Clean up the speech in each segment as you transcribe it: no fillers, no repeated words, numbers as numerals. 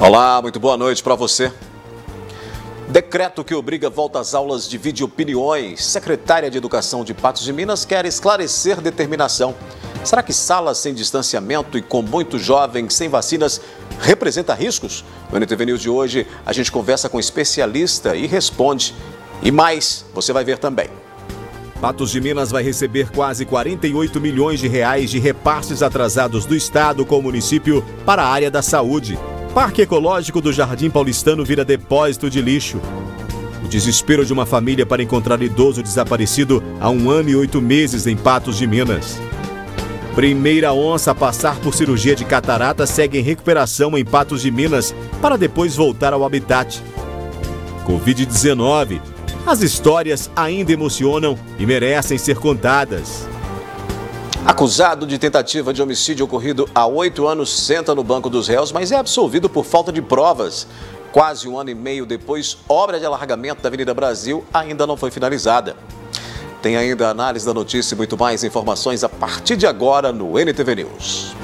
Olá, muito boa noite para você. Decreto que obriga volta às aulas divide opiniões. Secretária de Educação de Patos de Minas quer esclarecer determinação. Será que salas sem distanciamento e com muitos jovens sem vacinas representa riscos? No NTV News de hoje, a gente conversa com um especialista e responde. E mais, você vai ver também. Patos de Minas vai receber quase 48 milhões de reais de repasses atrasados do Estado com o município para a área da saúde. Parque Ecológico do Jardim Paulistano vira depósito de lixo. O desespero de uma família para encontrar idoso desaparecido há 1 ano e 8 meses em Patos de Minas. Primeira onça a passar por cirurgia de catarata segue em recuperação em Patos de Minas para depois voltar ao habitat. Covid-19. As histórias ainda emocionam e merecem ser contadas. Acusado de tentativa de homicídio ocorrido há 8 anos, senta no banco dos réus, mas é absolvido por falta de provas. Quase 1 ano e meio depois, obra de alargamento da Avenida Brasil ainda não foi finalizada. Tem ainda a análise da notícia e muito mais informações a partir de agora no NTV News.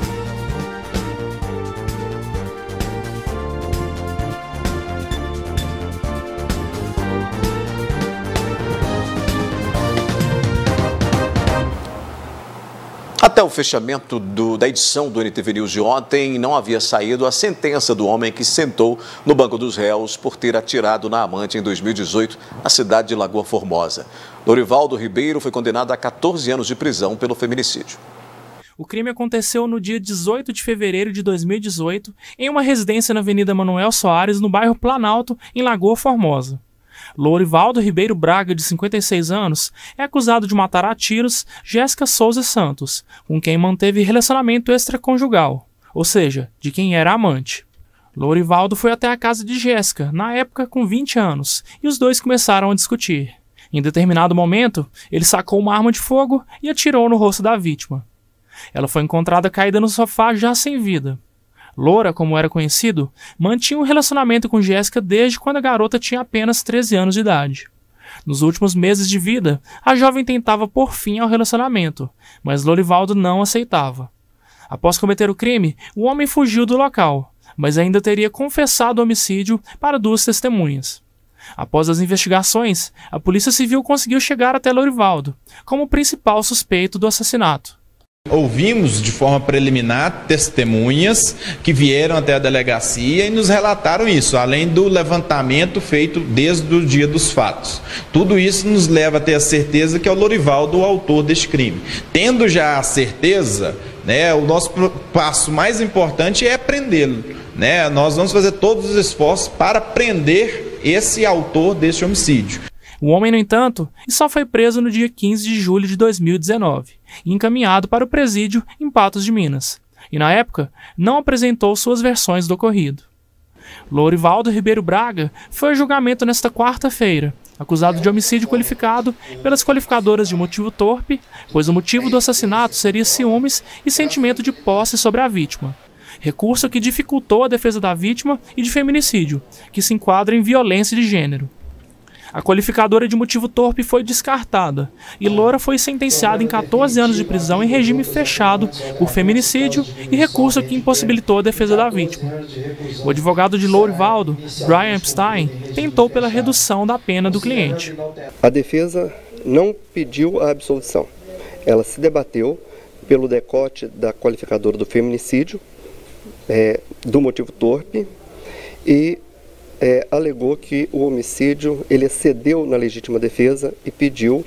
Até o fechamento da edição do NTV News de ontem, não havia saído a sentença do homem que sentou no banco dos réus por ter atirado na amante em 2018, na cidade de Lagoa Formosa. Lorivaldo Ribeiro foi condenado a 14 anos de prisão pelo feminicídio. O crime aconteceu no dia 18 de fevereiro de 2018, em uma residência na Avenida Manuel Soares, no bairro Planalto, em Lagoa Formosa. Lorivaldo Ribeiro Braga, de 56 anos, é acusado de matar a tiros Jéssica Souza Santos, com quem manteve relacionamento extraconjugal, ou seja, de quem era amante. Lorivaldo foi até a casa de Jéssica, na época com 20 anos, e os dois começaram a discutir. Em determinado momento, ele sacou uma arma de fogo e atirou no rosto da vítima. Ela foi encontrada caída no sofá já sem vida. Loura, como era conhecido, mantinha um relacionamento com Jéssica desde quando a garota tinha apenas 13 anos de idade. Nos últimos meses de vida, a jovem tentava pôr fim ao relacionamento, mas Lorivaldo não aceitava. Após cometer o crime, o homem fugiu do local, mas ainda teria confessado o homicídio para 2 testemunhas. Após as investigações, a Polícia Civil conseguiu chegar até Lorivaldo, como principal suspeito do assassinato. Ouvimos de forma preliminar testemunhas que vieram até a delegacia e nos relataram isso, além do levantamento feito desde o dia dos fatos. Tudo isso nos leva a ter a certeza que é o Lorivaldo o autor deste crime. Tendo já a certeza, o nosso passo mais importante é prendê-lo. Nós vamos fazer todos os esforços para prender esse autor deste homicídio. O homem, no entanto, só foi preso no dia 15 de julho de 2019 e encaminhado para o presídio em Patos de Minas. E, na época, não apresentou suas versões do ocorrido. Lorivaldo Ribeiro Braga foi a julgamento nesta quarta-feira, acusado de homicídio qualificado pelas qualificadoras de motivo torpe, pois o motivo do assassinato seria ciúmes e sentimento de posse sobre a vítima. Recurso que dificultou a defesa da vítima e de feminicídio, que se enquadra em violência de gênero. A qualificadora de motivo torpe foi descartada e Loura foi sentenciada em 14 anos de prisão em regime fechado por feminicídio e recurso que impossibilitou a defesa da vítima. O advogado de Lorivaldo, Brian Epstein, tentou pela redução da pena do cliente. A defesa não pediu a absolvição. Ela se debateu pelo decote da qualificadora do feminicídio, do motivo torpe e alegou que o homicídio ele excedeu na legítima defesa e pediu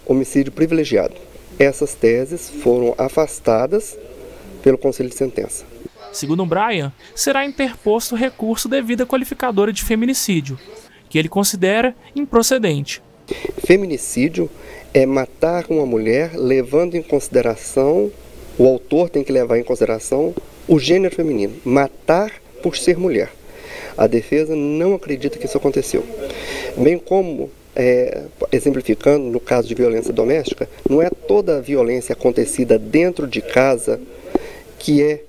homicídio privilegiado. Essas teses foram afastadas pelo Conselho de Sentença. Segundo Brian, será interposto recurso devido à qualificadora de feminicídio, que ele considera improcedente. Feminicídio é matar uma mulher levando em consideração, o autor tem que levar em consideração o gênero feminino, matar por ser mulher. A defesa não acredita que isso aconteceu. Bem como, exemplificando, no caso de violência doméstica, não é toda a violência acontecida dentro de casa que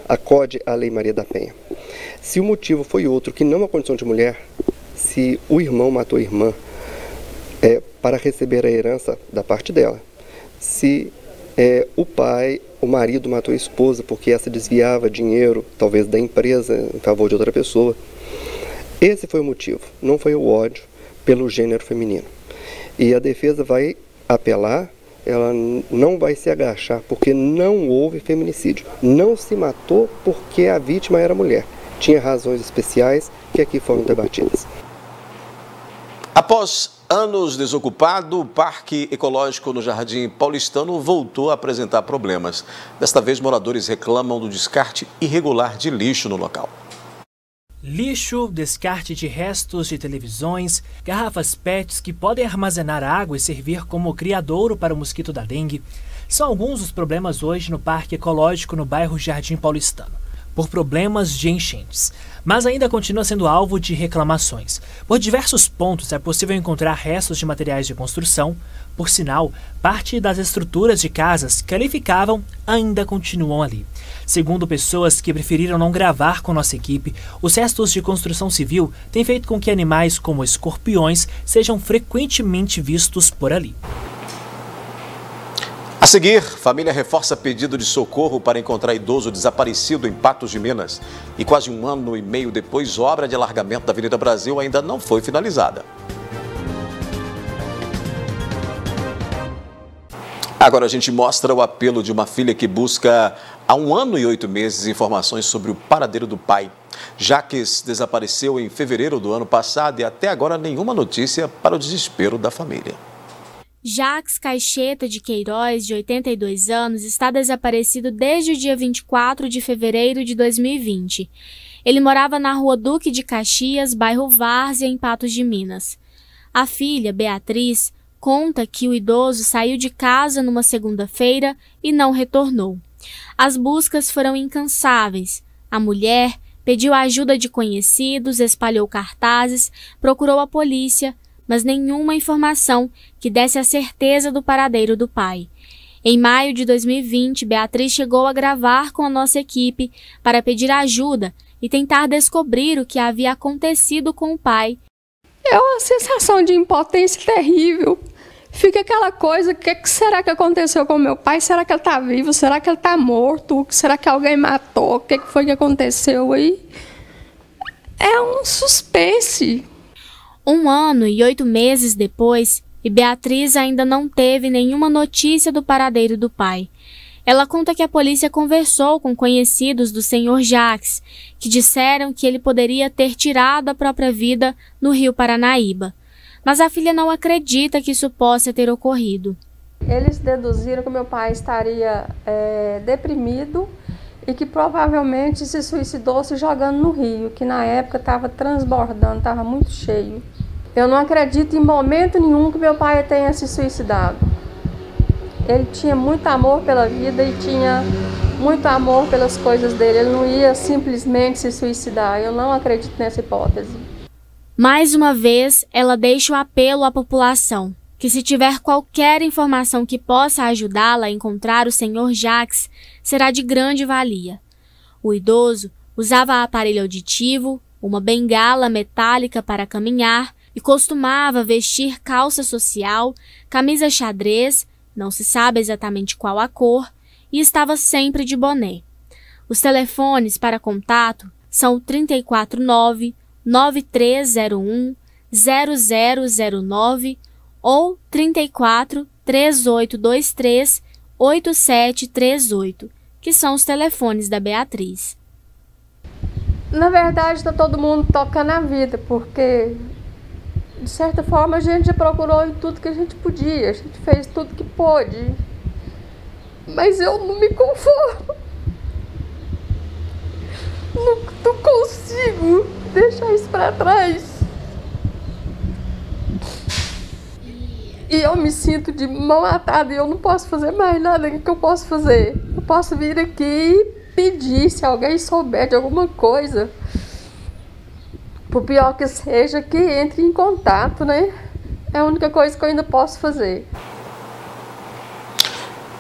acode à Lei Maria da Penha. Se o motivo foi outro, que não a condição de mulher, se o irmão matou a irmã para receber a herança da parte dela, se O marido matou a esposa porque essa desviava dinheiro, talvez da empresa, em favor de outra pessoa. Esse foi o motivo, não foi o ódio pelo gênero feminino. E a defesa vai apelar, ela não vai se agachar, porque não houve feminicídio. Não se matou porque a vítima era mulher. Tinha razões especiais que aqui foram debatidas. Após anos desocupado, o Parque Ecológico no Jardim Paulistano voltou a apresentar problemas. Desta vez, moradores reclamam do descarte irregular de lixo no local. Lixo, descarte de restos de televisões, garrafas PETs que podem armazenar água e servir como criadouro para o mosquito da dengue, são alguns dos problemas hoje no Parque Ecológico no bairro Jardim Paulistano, por problemas de enchentes. Mas ainda continua sendo alvo de reclamações. Por diversos pontos é possível encontrar restos de materiais de construção. Por sinal, parte das estruturas de casas que ali ficavam ainda continuam ali. Segundo pessoas que preferiram não gravar com nossa equipe, os restos de construção civil têm feito com que animais como escorpiões sejam frequentemente vistos por ali. A seguir, família reforça pedido de socorro para encontrar idoso desaparecido em Patos de Minas. E quase 1 ano e meio depois, obra de alargamento da Avenida Brasil ainda não foi finalizada. Agora a gente mostra o apelo de uma filha que busca há 1 ano e 8 meses informações sobre o paradeiro do pai. Jaques desapareceu em fevereiro do ano passado e até agora nenhuma notícia para o desespero da família. Jaques Caixeta de Queiroz, de 82 anos, está desaparecido desde o dia 24 de fevereiro de 2020. Ele morava na rua Duque de Caxias, bairro Várzea, em Patos de Minas. A filha, Beatriz, conta que o idoso saiu de casa numa segunda-feira e não retornou. As buscas foram incansáveis. A mulher pediu a ajuda de conhecidos, espalhou cartazes, procurou a polícia, mas nenhuma informação que desse a certeza do paradeiro do pai. Em maio de 2020, Beatriz chegou a gravar com a nossa equipe para pedir ajuda e tentar descobrir o que havia acontecido com o pai. É uma sensação de impotência terrível. Fica aquela coisa, o que será que aconteceu com meu pai? Será que ele está vivo? Será que ele está morto? Será que alguém matou? O que foi que aconteceu aí? É um suspense. 1 ano e 8 meses depois, e Beatriz ainda não teve nenhuma notícia do paradeiro do pai. Ela conta que a polícia conversou com conhecidos do senhor Jaques, que disseram que ele poderia ter tirado a própria vida no Rio Paranaíba. Mas a filha não acredita que isso possa ter ocorrido. Eles deduziram que meu pai estaria deprimido e que provavelmente se suicidou se jogando no rio, que na época estava transbordando, estava muito cheio. Eu não acredito em momento nenhum que meu pai tenha se suicidado. Ele tinha muito amor pela vida e tinha muito amor pelas coisas dele. Ele não ia simplesmente se suicidar. Eu não acredito nessa hipótese. Mais uma vez, ela deixa o apelo à população, que se tiver qualquer informação que possa ajudá-la a encontrar o senhor Jaques, será de grande valia. O idoso usava aparelho auditivo, uma bengala metálica para caminhar e costumava vestir calça social, camisa xadrez, não se sabe exatamente qual a cor, e estava sempre de boné. Os telefones para contato são o 349-9301-0009 ou 34-3823-8738, que são os telefones da Beatriz. Na verdade, está todo mundo tocando a vida, porque, de certa forma, a gente já procurou em tudo que a gente podia, a gente fez tudo que pôde, mas eu não me conformo. Não consigo deixar isso para trás. E eu me sinto de mão atada e eu não posso fazer mais nada. O que eu posso fazer? Eu posso vir aqui e pedir, se alguém souber de alguma coisa, por pior que seja, que entre em contato, né? É a única coisa que eu ainda posso fazer.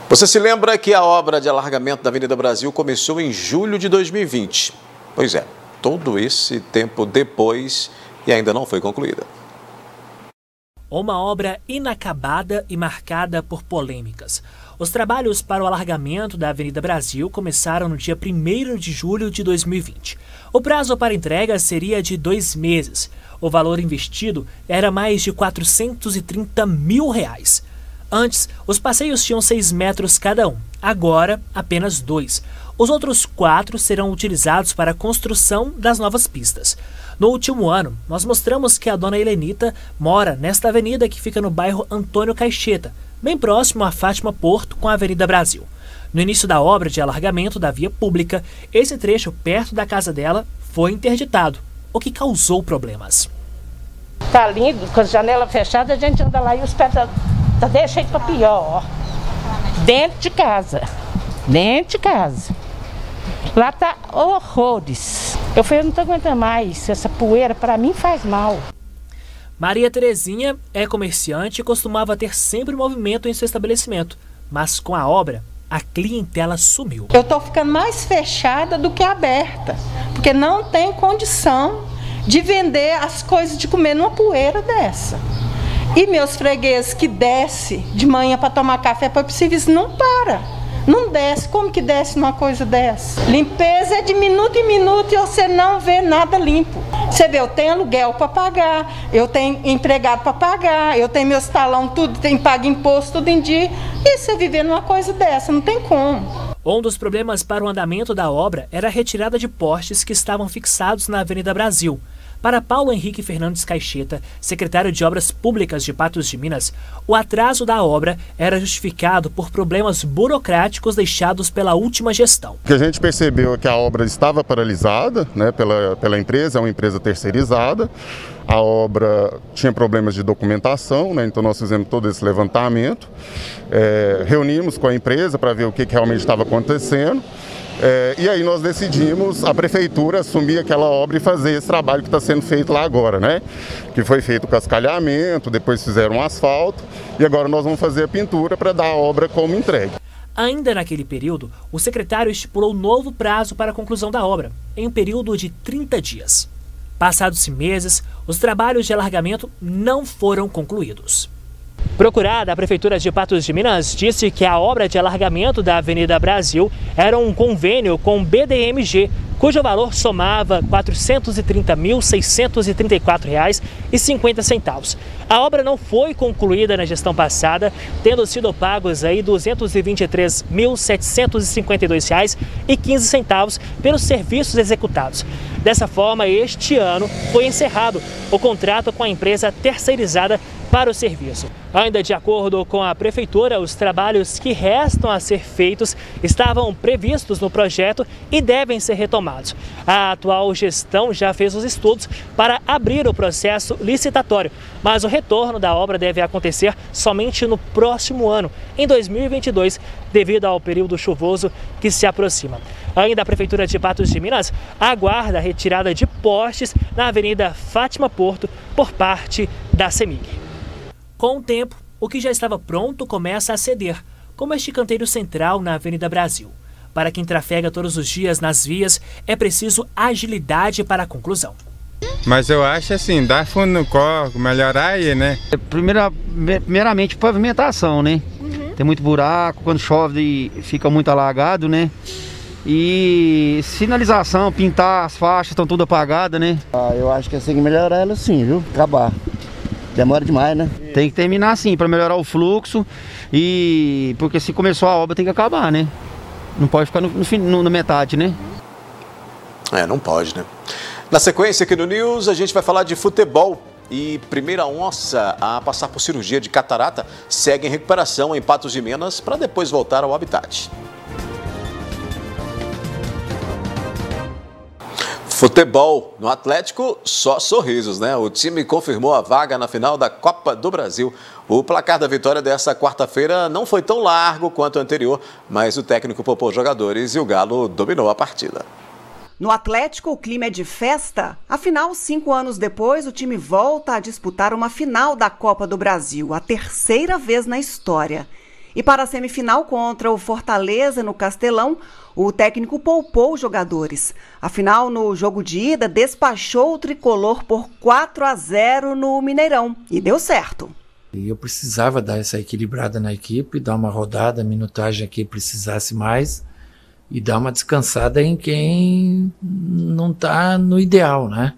Você se lembra que a obra de alargamento da Avenida Brasil começou em julho de 2020? Pois é, todo esse tempo depois e ainda não foi concluída. Uma obra inacabada e marcada por polêmicas. Os trabalhos para o alargamento da Avenida Brasil começaram no dia 1º de julho de 2020. O prazo para entrega seria de 2 meses. O valor investido era mais de R$430 mil. Antes, os passeios tinham 6 metros cada um. Agora, apenas 2. Os outros 4 serão utilizados para a construção das novas pistas. No último ano, nós mostramos que a dona Helenita mora nesta avenida que fica no bairro Antônio Caixeta, bem próximo à Fátima Porto com a Avenida Brasil. No início da obra de alargamento da via pública, esse trecho perto da casa dela foi interditado, o que causou problemas. Tá lindo, com as janelas fechadas, a gente anda lá e os pés tá desse jeito para pior, ó. Dentro de casa. Lá tá horrores. Eu falei, eu não tô aguentando mais, essa poeira para mim faz mal. Maria Terezinha é comerciante e costumava ter sempre movimento em seu estabelecimento, mas com a obra, a clientela sumiu. Eu tô ficando mais fechada do que aberta, porque não tem condição de vender as coisas de comer numa poeira dessa. E meus fregueses que descem de manhã para tomar café para o serviço não para. Não desce, como que desce numa coisa dessa? Limpeza é de minuto em minuto e você não vê nada limpo. Você vê, eu tenho aluguel para pagar, eu tenho empregado para pagar, eu tenho meus talão tudo, tenho pago imposto tudo em dia. E você viver numa coisa dessa, não tem como. Um dos problemas para o andamento da obra era a retirada de postes que estavam fixados na Avenida Brasil. Para Paulo Henrique Fernandes Caixeta, secretário de Obras Públicas de Patos de Minas, o atraso da obra era justificado por problemas burocráticos deixados pela última gestão. O que a gente percebeu é que a obra estava paralisada, né, pela empresa, é uma empresa terceirizada. A obra tinha problemas de documentação, né, então nós fizemos todo esse levantamento. Reunimos com a empresa para ver o que realmente estava acontecendo. E aí nós decidimos, a prefeitura assumir aquela obra e fazer esse trabalho que está sendo feito lá agora, né? Que foi feito o cascalhamento, depois fizeram um asfalto e agora nós vamos fazer a pintura para dar a obra como entregue. Ainda naquele período, o secretário estipulou novo prazo para a conclusão da obra, em um período de 30 dias. Passados-se meses, os trabalhos de alargamento não foram concluídos. Procurada, a Prefeitura de Patos de Minas disse que a obra de alargamento da Avenida Brasil era um convênio com o BDMG, cujo valor somava R$ 430.634,50. A obra não foi concluída na gestão passada, tendo sido pagos aí R$ 223.752,15 pelos serviços executados. Dessa forma, este ano foi encerrado o contrato com a empresa terceirizada para o serviço. Ainda de acordo com a Prefeitura, os trabalhos que restam a ser feitos estavam previstos no projeto e devem ser retomados. A atual gestão já fez os estudos para abrir o processo licitatório, mas o retorno da obra deve acontecer somente no próximo ano, em 2022, devido ao período chuvoso que se aproxima. Ainda a Prefeitura de Patos de Minas aguarda a retirada de postes na Avenida Fátima Porto por parte da CEMIG. Com o tempo, o que já estava pronto começa a ceder, como este canteiro central na Avenida Brasil. Para quem trafega todos os dias nas vias, é preciso agilidade para a conclusão. Mas eu acho assim, dar fundo no corpo, melhorar aí, né? Primeiramente, pavimentação, né? Tem muito buraco, quando chove fica muito alagado, né? E sinalização, pintar as faixas, estão tudo apagadas, né? Eu acho que tem que melhorar ela sim, viu? Acabar. Demora demais, né? Tem que terminar assim, para melhorar o fluxo e... Porque se começou a obra tem que acabar, né? Não pode ficar na metade, né? Não pode, né? Na sequência aqui no News, a gente vai falar de futebol. E primeira onça a passar por cirurgia de catarata segue em recuperação em Patos de Minas para depois voltar ao habitat. Futebol. No Atlético, só sorrisos, né? O time confirmou a vaga na final da Copa do Brasil. O placar da vitória dessa quarta-feira não foi tão largo quanto o anterior, mas o técnico poupou jogadores e o Galo dominou a partida. No Atlético, o clima é de festa. Afinal, 5 anos depois, o time volta a disputar uma final da Copa do Brasil, a terceira vez na história. E para a semifinal contra o Fortaleza no Castelão, o técnico poupou os jogadores. Afinal, no jogo de ida, despachou o tricolor por 4-0 no Mineirão. E deu certo. E eu precisava dar essa equilibrada na equipe, dar uma rodada, minutagem a quem precisasse mais e dar uma descansada em quem não está no ideal, né?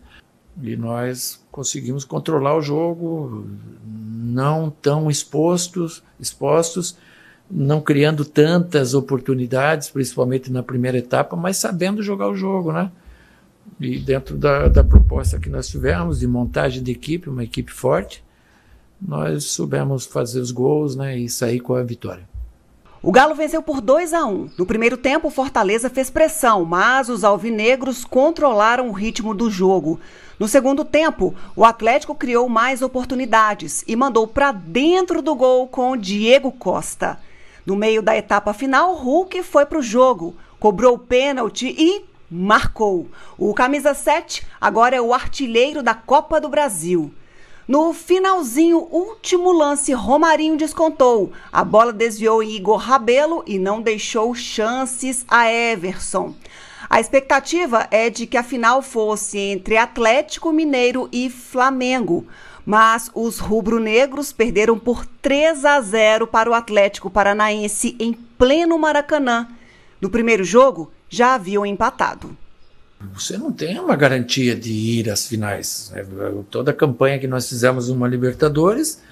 E nós conseguimos controlar o jogo, não tão expostos, não criando tantas oportunidades, principalmente na primeira etapa, mas sabendo jogar o jogo, né? E dentro da proposta que nós tivemos de montagem de equipe, uma equipe forte, nós soubemos fazer os gols, né, e sair com a vitória. O Galo venceu por 2-1. No primeiro tempo, o Fortaleza fez pressão, mas os alvinegros controlaram o ritmo do jogo. No segundo tempo, o Atlético criou mais oportunidades e mandou para dentro do gol com Diego Costa. No meio da etapa final, Hulk foi para o jogo, cobrou o pênalti e marcou. O camisa 7 agora é o artilheiro da Copa do Brasil. No finalzinho, último lance, Romarinho descontou. A bola desviou em Igor Rabelo e não deixou chances a Everson. A expectativa é de que a final fosse entre Atlético Mineiro e Flamengo. Mas os rubro-negros perderam por 3-0 para o Atlético Paranaense em pleno Maracanã. No primeiro jogo, já haviam empatado. Você não tem uma garantia de ir às finais. Toda a campanha que nós fizemos numa Libertadores,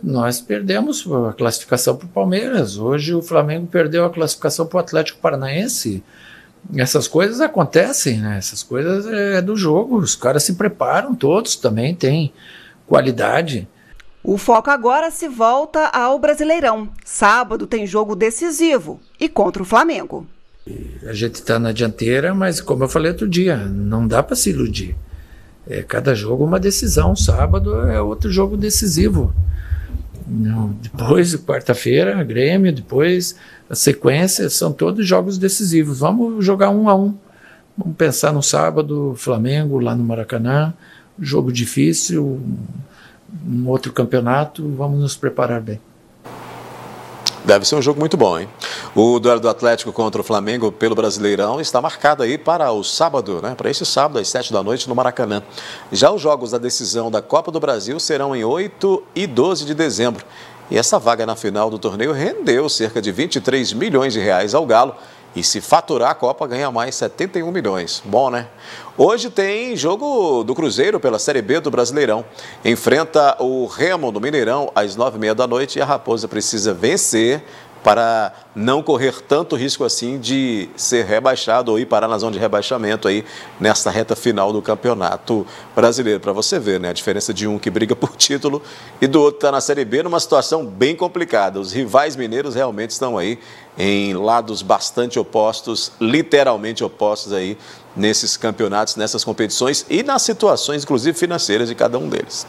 nós perdemos a classificação para o Palmeiras. Hoje o Flamengo perdeu a classificação para o Atlético Paranaense. Essas coisas acontecem, né? Essas coisas é do jogo. Os caras se preparam todos, também tem qualidade. O foco agora se volta ao Brasileirão. Sábado tem jogo decisivo e contra o Flamengo. A gente está na dianteira, mas como eu falei outro dia, não dá para se iludir. Cada jogo uma decisão. Sábado é outro jogo decisivo. Depois, quarta-feira, Grêmio, depois a sequência, são todos jogos decisivos. Vamos jogar 1-1. Vamos pensar no sábado, Flamengo, lá no Maracanã. Jogo difícil, um outro campeonato, vamos nos preparar bem. Deve ser um jogo muito bom, hein? O duelo do Atlético contra o Flamengo pelo Brasileirão está marcado aí para o sábado, né? Para esse sábado, às 7 da noite, no Maracanã. Já os jogos da decisão da Copa do Brasil serão em 8 e 12 de dezembro. E essa vaga na final do torneio rendeu cerca de 23 milhões de reais ao Galo. E se faturar a Copa, ganha mais 71 milhões. Bom, né? Hoje tem jogo do Cruzeiro pela Série B do Brasileirão. Enfrenta o Remo do Mineirão às 9h30 da noite e a Raposa precisa vencer para não correr tanto risco assim de ser rebaixado ou ir parar na zona de rebaixamento aí nessa reta final do Campeonato Brasileiro. Para você ver, né, a diferença de um que briga por título e do outro que está na Série B numa situação bem complicada. Os rivais mineiros realmente estão aí em lados bastante opostos, literalmente opostos aí nesses campeonatos, nessas competições e nas situações, inclusive financeiras, de cada um deles.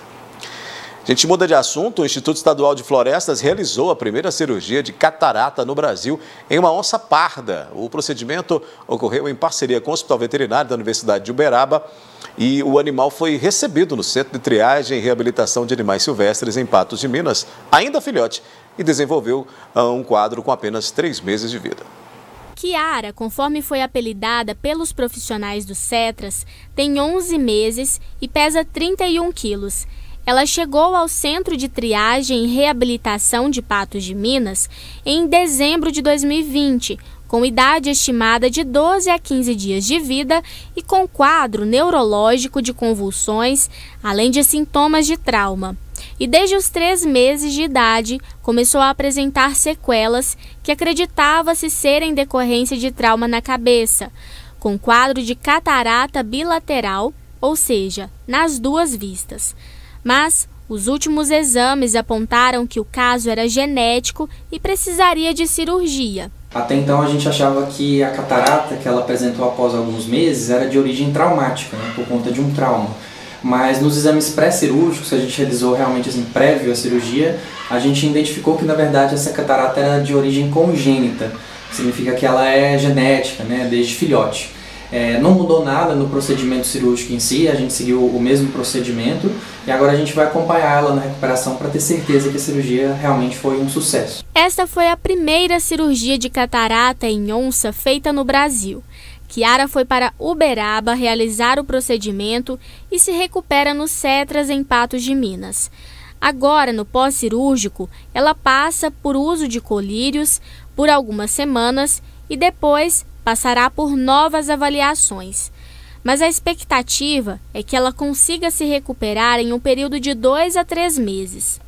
A gente muda de assunto. O Instituto Estadual de Florestas realizou a primeira cirurgia de catarata no Brasil em uma onça parda. O procedimento ocorreu em parceria com o Hospital Veterinário da Universidade de Uberaba e o animal foi recebido no Centro de Triagem e Reabilitação de Animais Silvestres em Patos de Minas, ainda filhote, e desenvolveu um quadro com apenas 3 meses de vida. Kiara, conforme foi apelidada pelos profissionais do CETRAS, tem 11 meses e pesa 31 quilos. Ela chegou ao Centro de Triagem e Reabilitação de Patos de Minas em dezembro de 2020, com idade estimada de 12 a 15 dias de vida e com quadro neurológico de convulsões, além de sintomas de trauma. E desde os 3 meses de idade, começou a apresentar sequelas que acreditava-se serem decorrência de trauma na cabeça, com quadro de catarata bilateral, ou seja, nas 2 vistas. Mas os últimos exames apontaram que o caso era genético e precisaria de cirurgia. Até então a gente achava que a catarata que ela apresentou após alguns meses era de origem traumática, né, por conta de um trauma. Mas nos exames pré-cirúrgicos, que a gente realizou realmente assim, prévio à cirurgia, a gente identificou que na verdade essa catarata era de origem congênita, que significa que ela é genética, né, desde filhote. Não mudou nada no procedimento cirúrgico em si, a gente seguiu o mesmo procedimento e agora a gente vai acompanhar ela na recuperação para ter certeza que a cirurgia realmente foi um sucesso. Esta foi a primeira cirurgia de catarata em onça feita no Brasil. Kiara foi para Uberaba realizar o procedimento e se recupera no CETRAS em Patos de Minas. Agora, no pós-cirúrgico, ela passa por uso de colírios por algumas semanas e depois passará por novas avaliações. Mas a expectativa é que ela consiga se recuperar em um período de 2 a 3 meses.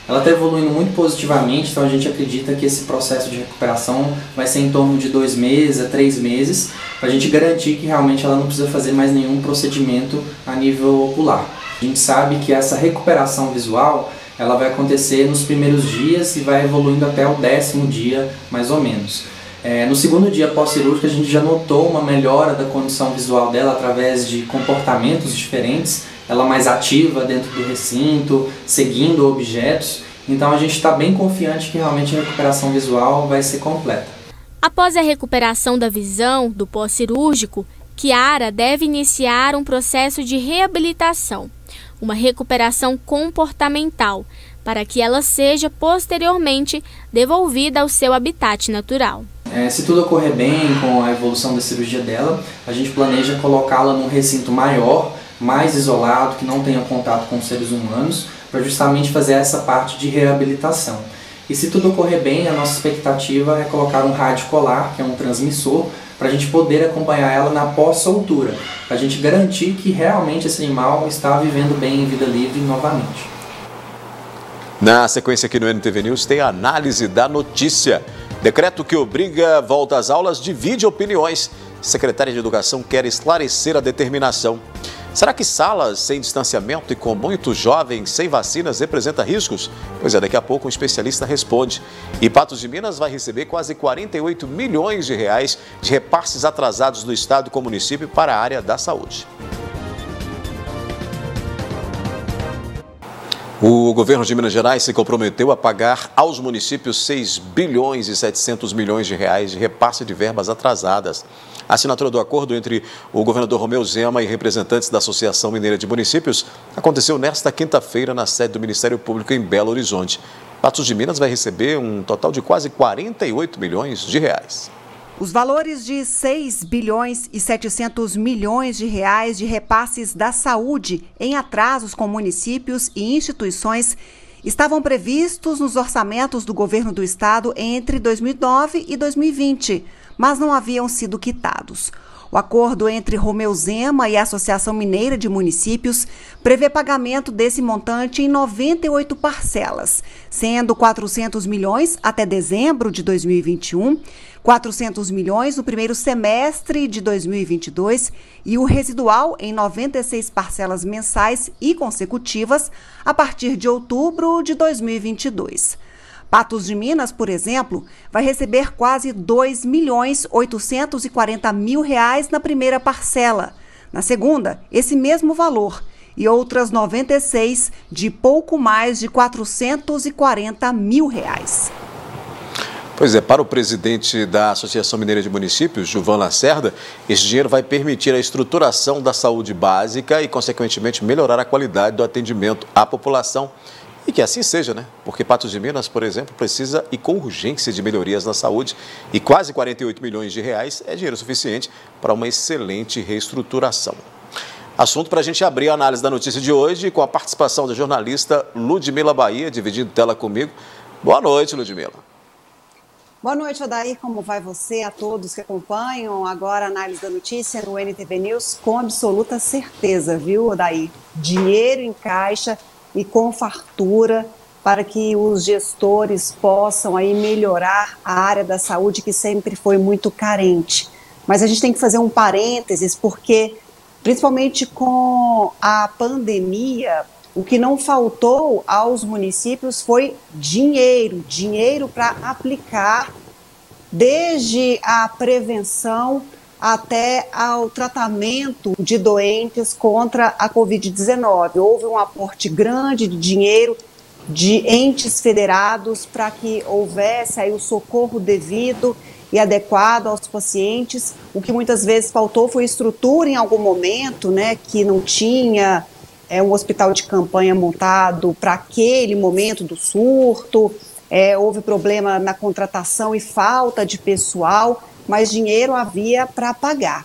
Ela está evoluindo muito positivamente, então a gente acredita que esse processo de recuperação vai ser em torno de 2 meses a 3 meses, para a gente garantir que realmente ela não precisa fazer mais nenhum procedimento a nível ocular. A gente sabe que essa recuperação visual ela vai acontecer nos primeiros dias e vai evoluindo até o 10º dia, mais ou menos. No segundo dia pós-cirúrgico, a gente já notou uma melhora da condição visual dela através de comportamentos diferentes, ela mais ativa dentro do recinto, seguindo objetos. Então a gente está bem confiante que realmente a recuperação visual vai ser completa. Após a recuperação da visão do pós-cirúrgico, Kiara deve iniciar um processo de reabilitação, uma recuperação comportamental, para que ela seja posteriormente devolvida ao seu habitat natural. Se tudo ocorrer bem com a evolução da cirurgia dela, a gente planeja colocá-la num recinto maior, mais isolado, que não tenha contato com seres humanos, para justamente fazer essa parte de reabilitação. E se tudo ocorrer bem, a nossa expectativa é colocar um rádio colar, que é um transmissor, para a gente poder acompanhar ela na pós-soltura, para a gente garantir que realmente esse animal está vivendo bem em vida livre novamente. Na sequência aqui no NTV News tem a análise da notícia. Decreto que obriga volta às aulas divide opiniões. Secretária de Educação quer esclarecer a determinação. Será que salas sem distanciamento e com muitos jovens sem vacinas representa riscos? Pois é, daqui a pouco um especialista responde. E Patos de Minas vai receber quase 48 milhões de reais de repasses atrasados do Estado com o município para a área da saúde. O governo de Minas Gerais se comprometeu a pagar aos municípios 6 bilhões e 700 milhões de reais de repasse de verbas atrasadas. A assinatura do acordo entre o governador Romeu Zema e representantes da Associação Mineira de Municípios aconteceu nesta quinta-feira na sede do Ministério Público em Belo Horizonte. Patos de Minas vai receber um total de quase 48 milhões de reais. Os valores de 6 bilhões e 700 milhões de reais de repasses da saúde em atrasos com municípios e instituições estavam previstos nos orçamentos do governo do estado entre 2009 e 2020, mas não haviam sido quitados. O acordo entre Romeu Zema e a Associação Mineira de Municípios prevê pagamento desse montante em 98 parcelas, sendo 400 milhões até dezembro de 2021, 400 milhões no primeiro semestre de 2022 e o residual em 96 parcelas mensais e consecutivas a partir de outubro de 2022. Patos de Minas, por exemplo, vai receber quase 2 milhões 840 mil reais na primeira parcela. Na segunda, esse mesmo valor e outras 96 de pouco mais de 440 mil reais. Pois é, para o presidente da Associação Mineira de Municípios, Gilvan Lacerda, esse dinheiro vai permitir a estruturação da saúde básica e, consequentemente, melhorar a qualidade do atendimento à população. E que assim seja, né? Porque Patos de Minas, por exemplo, precisa e com urgência de melhorias na saúde e quase 48 milhões de reais é dinheiro suficiente para uma excelente reestruturação. Assunto para a gente abrir a análise da notícia de hoje com a participação da jornalista Ludmila Bahia, dividindo tela comigo. Boa noite, Ludmila. Boa noite, Odair. Como vai você? A todos que acompanham agora a análise da notícia no NTV News, com absoluta certeza, viu, Odair? Dinheiro em caixa e com fartura para que os gestores possam aí melhorar a área da saúde que sempre foi muito carente. Mas a gente tem que fazer um parênteses porque, principalmente com a pandemia, o que não faltou aos municípios foi dinheiro para aplicar desde a prevenção até ao tratamento de doentes contra a Covid-19. Houve um aporte grande de dinheiro de entes federados para que houvesse aí o socorro devido e adequado aos pacientes. O que muitas vezes faltou foi estrutura em algum momento, né, que não tinha um hospital de campanha montado para aquele momento do surto, houve problema na contratação e falta de pessoal, mas dinheiro havia para pagar.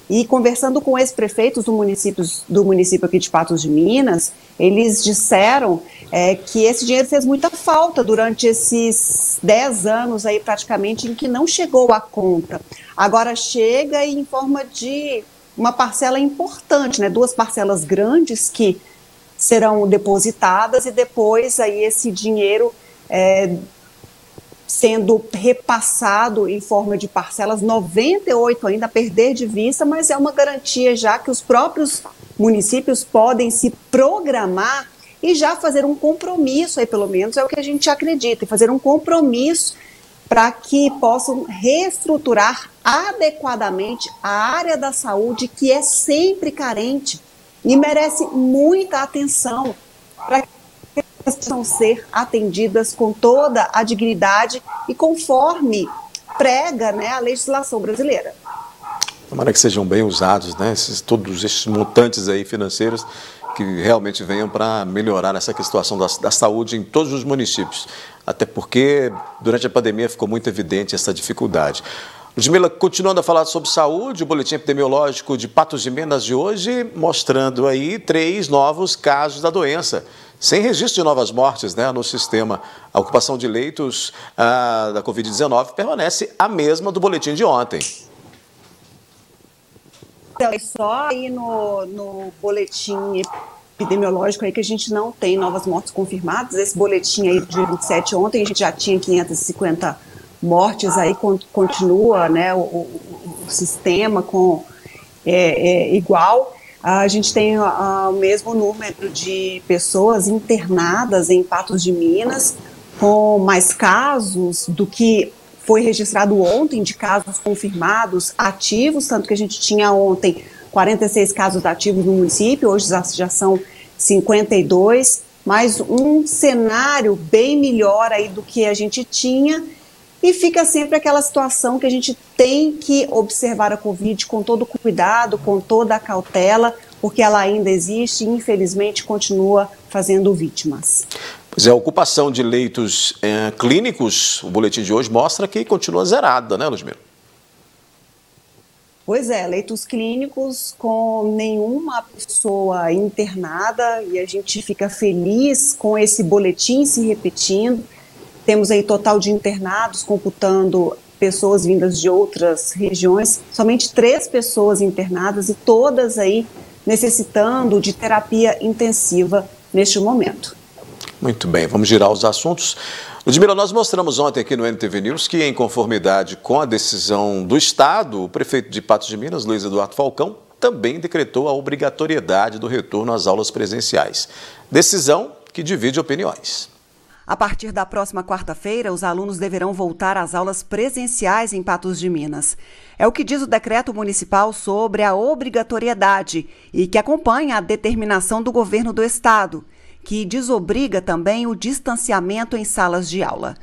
E conversando com ex-prefeitos do município aqui de Patos de Minas, eles disseram que esse dinheiro fez muita falta durante esses 10 anos aí praticamente em que não chegou à conta. Agora chega em forma de uma parcela importante, né? 2 parcelas grandes que serão depositadas e depois aí esse dinheiro sendo repassado em forma de parcelas, 98 ainda a perder de vista, mas é uma garantia já que os próprios municípios podem se programar e já fazer um compromisso, aí pelo menos é o que a gente acredita, e fazer um compromisso para que possam reestruturar adequadamente a área da saúde, que é sempre carente e merece muita atenção para que possam ser atendidas com toda a dignidade e conforme prega, né, a legislação brasileira. Tomara que sejam bem usados, né, todos esses montantes aí financeiros que realmente venham para melhorar essa situação da saúde em todos os municípios. Até porque durante a pandemia ficou muito evidente essa dificuldade. Ludmila, continuando a falar sobre saúde, o boletim epidemiológico de Patos de Minas de hoje mostrando aí 3 novos casos da doença, sem registro de novas mortes, né, no sistema. A ocupação de leitos da Covid-19 permanece a mesma do boletim de ontem. Então, é só aí no boletim epidemiológico aí que a gente não tem novas mortes confirmadas. Esse boletim aí de 27 ontem, a gente já tinha 550 mortes, aí continua, né, o sistema igual. A gente tem o mesmo número de pessoas internadas em Patos de Minas, com mais casos do que foi registrado ontem de casos confirmados ativos, tanto que a gente tinha ontem 46 casos ativos no município, hoje já são 52, mas um cenário bem melhor aí do que a gente tinha, e fica sempre aquela situação que a gente tem que observar a Covid com todo cuidado, com toda a cautela, porque ela ainda existe e infelizmente continua fazendo vítimas. Pois é, a ocupação de leitos clínicos, o boletim de hoje mostra que continua zerada, né, Ludmila? Pois é, leitos clínicos com nenhuma pessoa internada, e a gente fica feliz com esse boletim se repetindo. Temos aí total de internados, computando pessoas vindas de outras regiões, somente 3 pessoas internadas e todas aí necessitando de terapia intensiva neste momento. Muito bem, vamos girar os assuntos. Ludmila, nós mostramos ontem aqui no NTV News que, em conformidade com a decisão do Estado, o prefeito de Patos de Minas, Luiz Eduardo Falcão, também decretou a obrigatoriedade do retorno às aulas presenciais. Decisão que divide opiniões. A partir da próxima quarta-feira, os alunos deverão voltar às aulas presenciais em Patos de Minas. É o que diz o decreto municipal sobre a obrigatoriedade e que acompanha a determinação do governo do estado, que desobriga também o distanciamento em salas de aula.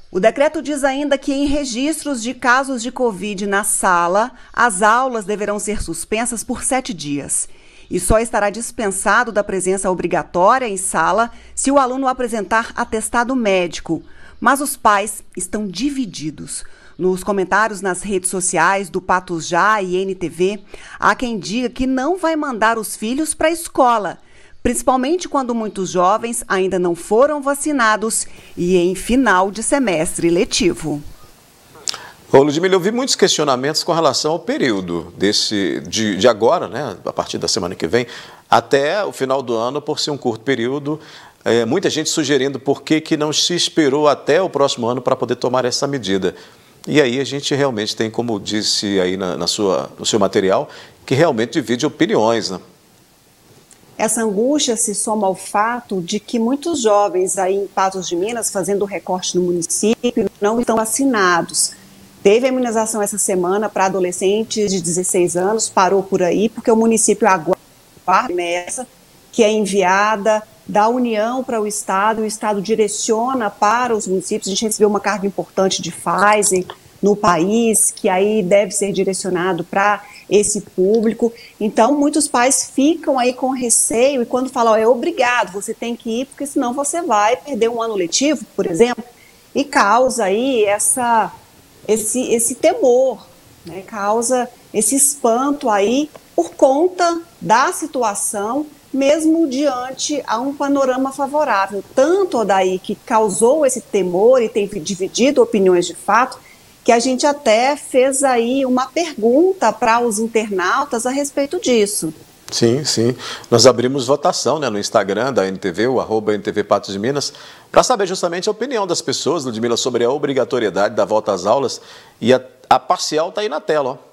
O decreto diz ainda que em registros de casos de Covid na sala, as aulas deverão ser suspensas por 7 dias. E só estará dispensado da presença obrigatória em sala se o aluno apresentar atestado médico. Mas os pais estão divididos. Nos comentários nas redes sociais do Patos Já e NTV, há quem diga que não vai mandar os filhos para a escola, principalmente quando muitos jovens ainda não foram vacinados e em final de semestre letivo. Ô, Ludmila, eu vi muitos questionamentos com relação ao período de agora, né, a partir da semana que vem, até o final do ano, por ser um curto período. Muita gente sugerindo por que não se esperou até o próximo ano para poder tomar essa medida. E aí a gente realmente tem, como disse aí no seu material, que realmente divide opiniões, né? Essa angústia se soma ao fato de que muitos jovens aí em Patos de Minas, fazendo o recorte no município, não estão vacinados. Teve a imunização essa semana para adolescentes de 16 anos, parou por aí, porque o município aguarda a remessa que é enviada da União para o Estado direciona para os municípios. A gente recebeu uma carga importante de Pfizer no país, que aí deve ser direcionado para esse público. Então, muitos pais ficam aí com receio e quando falam, é obrigado, você tem que ir, porque senão você vai perder um ano letivo, por exemplo, e causa aí esse temor né? Causa esse espanto aí por conta da situação, mesmo diante a um panorama favorável. Tanto, Odair, que causou esse temor e tem dividido opiniões de fato, que a gente até fez aí uma pergunta para os internautas a respeito disso. Sim, sim. Nós abrimos votação, né, no Instagram da NTV, o @NTV Patos de Minas, para saber justamente a opinião das pessoas, Ludmila, sobre a obrigatoriedade da volta às aulas. E a parcial está aí na tela, ó.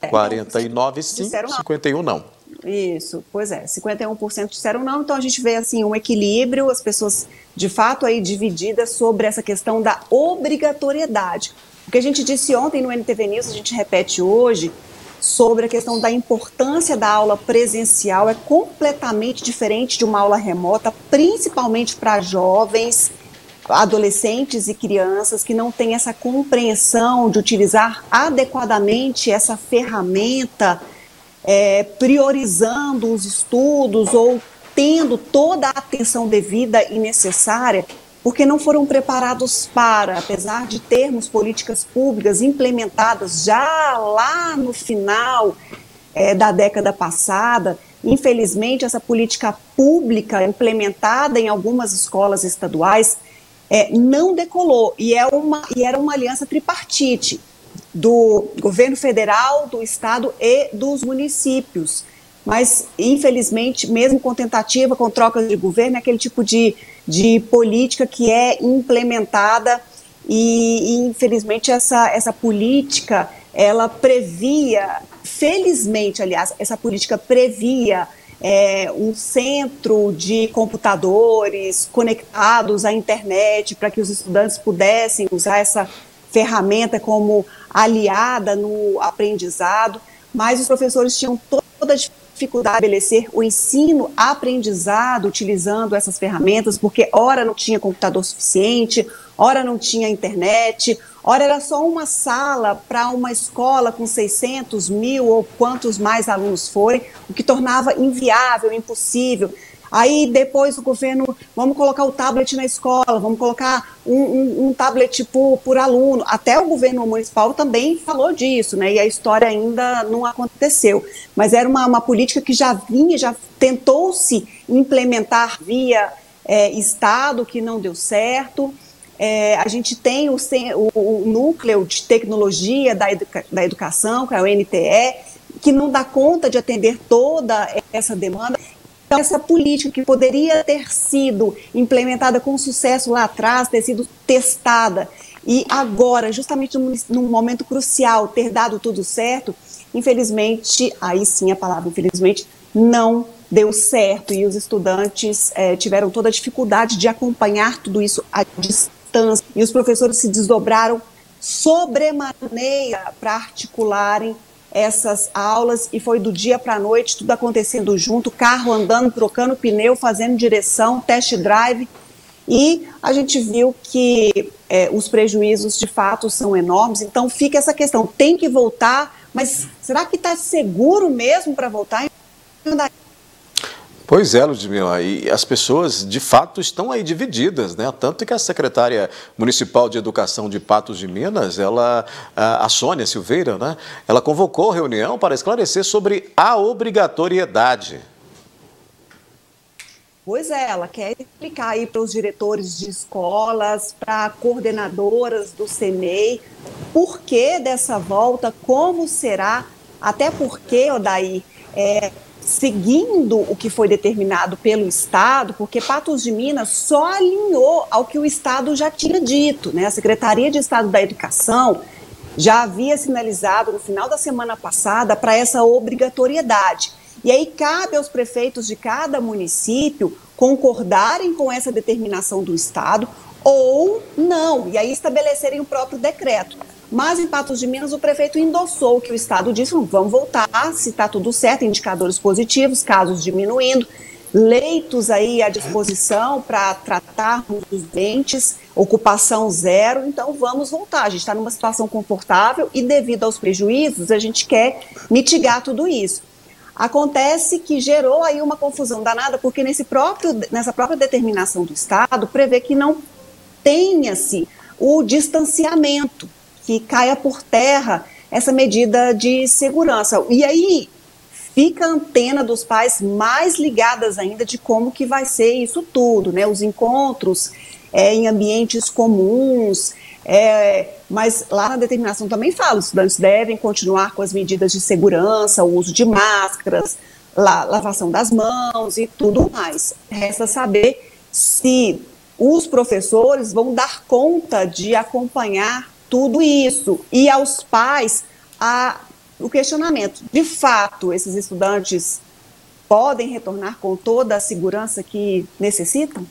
49 sim, 51 não. Isso, pois é, 51% disseram não, então a gente vê assim um equilíbrio, as pessoas de fato aí divididas sobre essa questão da obrigatoriedade. O que a gente disse ontem no NTV News, a gente repete hoje, sobre a questão da importância da aula presencial, é completamente diferente de uma aula remota, principalmente para jovens, adolescentes e crianças que não têm essa compreensão de utilizar adequadamente essa ferramenta, priorizando os estudos ou tendo toda a atenção devida e necessária, porque não foram preparados para, apesar de termos políticas públicas implementadas já lá no final da década passada. Infelizmente, essa política pública implementada em algumas escolas estaduais não decolou, e era uma aliança tripartite do governo federal, do estado e dos municípios. Mas, infelizmente, mesmo com tentativa, com troca de governo, é aquele tipo de política que é implementada e infelizmente, essa política, ela previa, felizmente, aliás, essa política previa um centro de computadores conectados à internet para que os estudantes pudessem usar essa ferramenta como aliada no aprendizado, mas os professores tinham toda a dificuldade de estabelecer o ensino-aprendizado utilizando essas ferramentas, porque ora não tinha computador suficiente, ora não tinha internet, ora era só uma sala para uma escola com 600, 1.000 ou quantos mais alunos forem, o que tornava inviável, impossível. Aí depois o governo, vamos colocar o tablet na escola, vamos colocar um tablet por aluno. Até o governo municipal também falou disso, né? E a história ainda não aconteceu. Mas era uma política que já tentou-se implementar via Estado, que não deu certo. A gente tem o núcleo de tecnologia da educação, que é o NTE, que não dá conta de atender toda essa demanda. Então, essa política que poderia ter sido implementada com sucesso lá atrás, ter sido testada, e agora, justamente num momento crucial, ter dado tudo certo, infelizmente, aí sim a palavra infelizmente, não deu certo, e os estudantes tiveram toda a dificuldade de acompanhar tudo isso à distância, e os professores se desdobraram sobremaneira para articularem essas aulas, e foi do dia para a noite, tudo acontecendo junto, carro andando, trocando pneu, fazendo direção, test drive, e a gente viu que os prejuízos de fato são enormes. Então fica essa questão, tem que voltar, mas será que está seguro mesmo para voltar? Pois é, Ludmila, e as pessoas de fato estão aí divididas, né? Tanto que a secretária municipal de educação de Patos de Minas, a Sônia Silveira, né? Ela convocou reunião para esclarecer sobre a obrigatoriedade. Pois é, ela quer explicar aí para os diretores de escolas, para coordenadoras do CEMEI, por que dessa volta, como será, até porque, Odair, seguindo o que foi determinado pelo Estado, porque Patos de Minas só alinhou ao que o Estado já tinha dito, né? A Secretaria de Estado da Educação já havia sinalizado no final da semana passada para essa obrigatoriedade. E aí cabe aos prefeitos de cada município concordarem com essa determinação do Estado ou não, e aí estabelecerem o próprio decreto. Mas em Patos de Minas o prefeito endossou o que o Estado disse, vamos voltar, se está tudo certo, indicadores positivos, casos diminuindo, leitos aí à disposição para tratarmos os doentes, ocupação zero, então vamos voltar. A gente está numa situação confortável e devido aos prejuízos a gente quer mitigar tudo isso. Acontece que gerou aí uma confusão danada, porque nessa própria determinação do Estado prevê que não tenha-se o distanciamento, que caia por terra essa medida de segurança. E aí fica a antena dos pais mais ligadas ainda de como que vai ser isso tudo, né? Os encontros em ambientes comuns, mas lá na determinação também fala, os estudantes devem continuar com as medidas de segurança, o uso de máscaras, lavação das mãos e tudo mais. Resta saber se os professores vão dar conta de acompanhar tudo isso. E aos pais, o questionamento, de fato, esses estudantes podem retornar com toda a segurança que necessitam?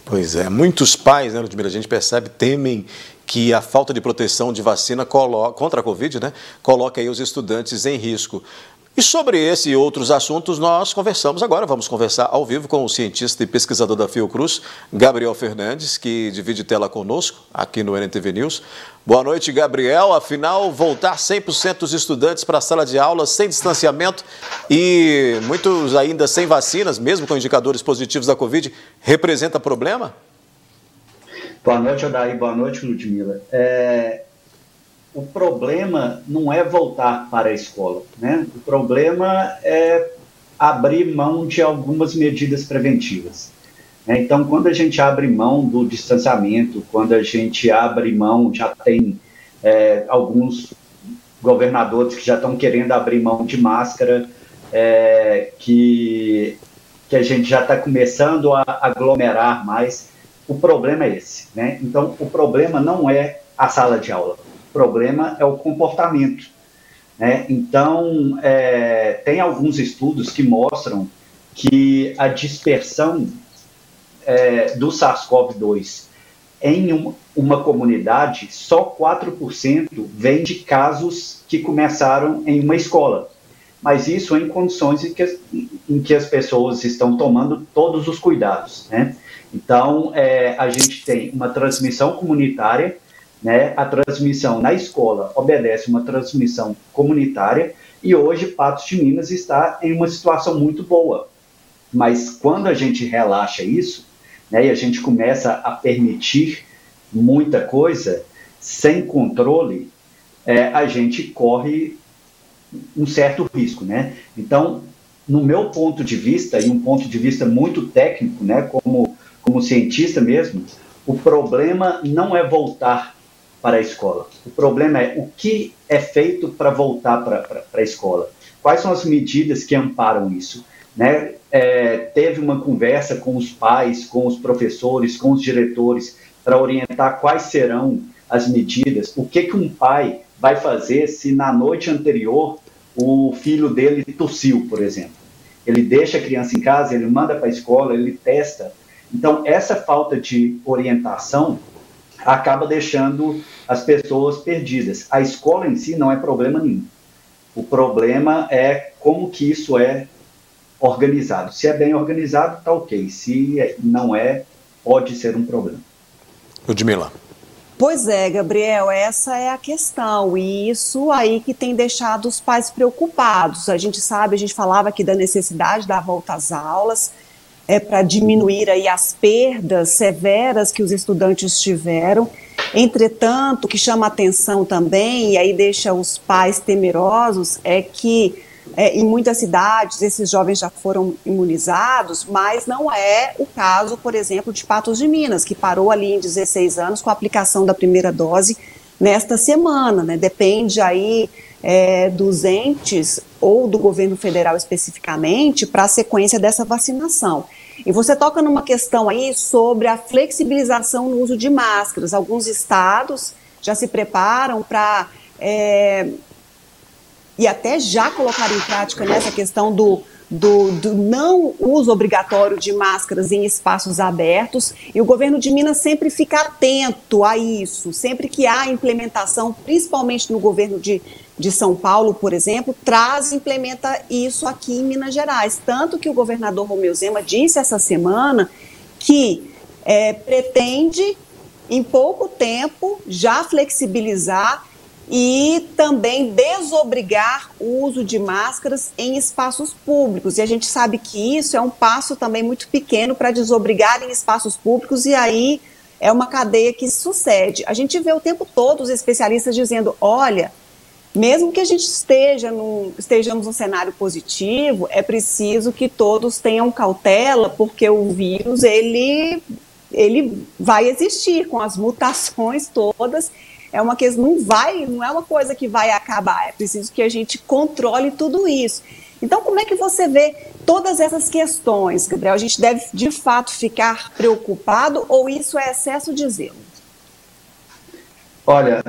Pois é, muitos pais, né, Ludmila, a gente percebe, temem que a falta de proteção de vacina contra a Covid, né, coloca aí os estudantes em risco. E sobre esse e outros assuntos nós conversamos agora, vamos conversar ao vivo com o cientista e pesquisador da Fiocruz, Gabriel Fernandes, que divide tela conosco aqui no NTV News. Boa noite, Gabriel. Afinal, voltar 100% dos estudantes para a sala de aula sem distanciamento e muitos ainda sem vacinas, mesmo com indicadores positivos da Covid, representa problema? Boa noite, Odair. Boa noite, Ludmila. O problema não é voltar para a escola, né? O problema é abrir mão de algumas medidas preventivas. Então, quando a gente abre mão do distanciamento, quando a gente abre mão, já tem alguns governadores que já estão querendo abrir mão de máscara, que a gente já está começando a aglomerar mais. O problema é esse, né? Então, o problema não é a sala de aula. O problema é o comportamento, né? Então, tem alguns estudos que mostram que a dispersão do SARS-CoV-2 em uma comunidade, só 4% vem de casos que começaram em uma escola. Mas isso em condições em que as pessoas estão tomando todos os cuidados, né? Então, a gente tem uma transmissão comunitária, né? A transmissão na escola obedece uma transmissão comunitária e hoje Patos de Minas está em uma situação muito boa. Mas quando a gente relaxa isso, né, e a gente começa a permitir muita coisa sem controle, a gente corre um certo risco, né? Então, no meu ponto de vista, e um ponto de vista muito técnico, né, como cientista mesmo, o problema não é voltar para a escola. O problema é o que é feito para voltar para a escola. Quais são as medidas que amparam isso? Né? Teve uma conversa com os pais, com os professores, com os diretores, para orientar quais serão as medidas. O que um pai vai fazer se na noite anterior o filho dele tossiu, por exemplo? Ele deixa a criança em casa, ele manda para a escola, ele testa. Então, essa falta de orientação acaba deixando as pessoas perdidas. A escola em si não é problema nenhum. O problema é como que isso é organizado. Se é bem organizado, está ok. Se não é, pode ser um problema. Ludmila. Pois é, Gabriel, essa é a questão, e isso aí que tem deixado os pais preocupados. A gente sabe, a gente falava aqui da necessidade da volta às aulas, para diminuir aí as perdas severas que os estudantes tiveram. Entretanto, o que chama atenção também, e aí deixa os pais temerosos, é que em muitas cidades esses jovens já foram imunizados, mas não é o caso, por exemplo, de Patos de Minas, que parou ali em 16 anos com a aplicação da primeira dose nesta semana, né? Depende aí dos entes ou do governo federal especificamente para a sequência dessa vacinação. E você toca numa questão aí sobre a flexibilização no uso de máscaras. Alguns estados já se preparam para e até já colocaram em prática nessa questão do não uso obrigatório de máscaras em espaços abertos, e o governo de Minas sempre fica atento a isso, sempre que há implementação, principalmente no governo de São Paulo, por exemplo, traz e implementa isso aqui em Minas Gerais, tanto que o governador Romeu Zema disse essa semana que pretende, em pouco tempo, já flexibilizar e também desobrigar o uso de máscaras em espaços públicos. E a gente sabe que isso é um passo também muito pequeno para desobrigar em espaços públicos, e aí é uma cadeia que sucede. A gente vê o tempo todo os especialistas dizendo, olha, mesmo que a gente estejamos num cenário positivo, é preciso que todos tenham cautela, porque o vírus, ele vai existir com as mutações todas. É uma questão, não é uma coisa que vai acabar, é preciso que a gente controle tudo isso. Então, como é que você vê todas essas questões, Gabriel? A gente deve, de fato, ficar preocupado ou isso é excesso de zelo? Olha,